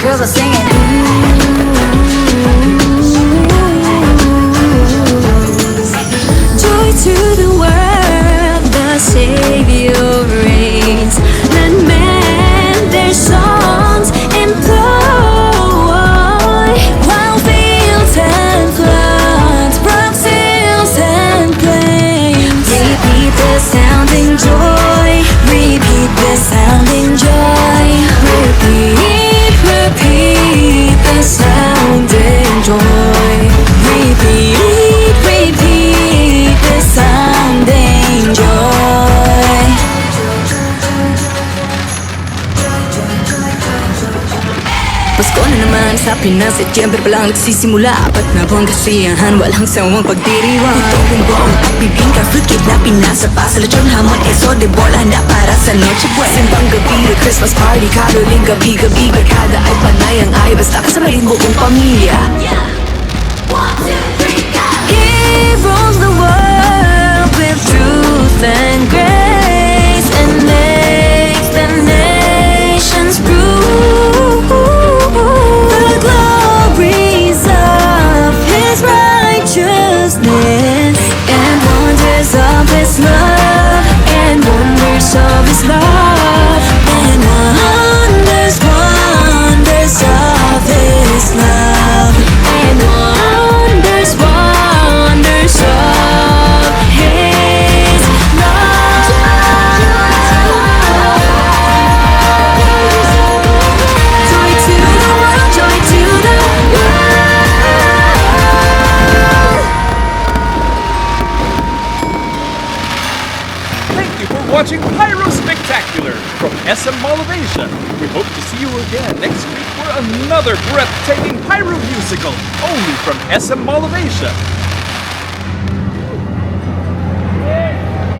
girls are singing. Joy to the world, the Savior reigns. Let men their songs employ, while fields and floods, brooks, hills and plains. Repeat the sounding joy, repeat the sounding joy. Repeat, repeat the sounding joy. Repeat, repeat the sounding joy. Pasko na naman sa Pinas at Siyempre pa lang nagsisimula. Apat na buwang kasiyahan, walang sawang pagdiriwang. Itong bumbong at bibingka, fruit cake na pinasa pa. Sa lechon, hamon, eso de bola, handa para sa Noche Buena. Simbang gabi, Christmas party, caroling gabi-gabi. Barkada ay panay ang ay, basta kasama rin buong pamilya. He rules the world with truth and grace, and makes the nations prove the glories of His righteousness, and wonders of His love, and wonders of His love, and wonders, wonders of His love, and wonders, wonders of His love. Joy to the world, joy to the world. Thank you for watching Pyro Spectacular from SM Mall of Asia. We hope to see you again next week for another breathtaking Pyro musical only from SM Mall of Asia.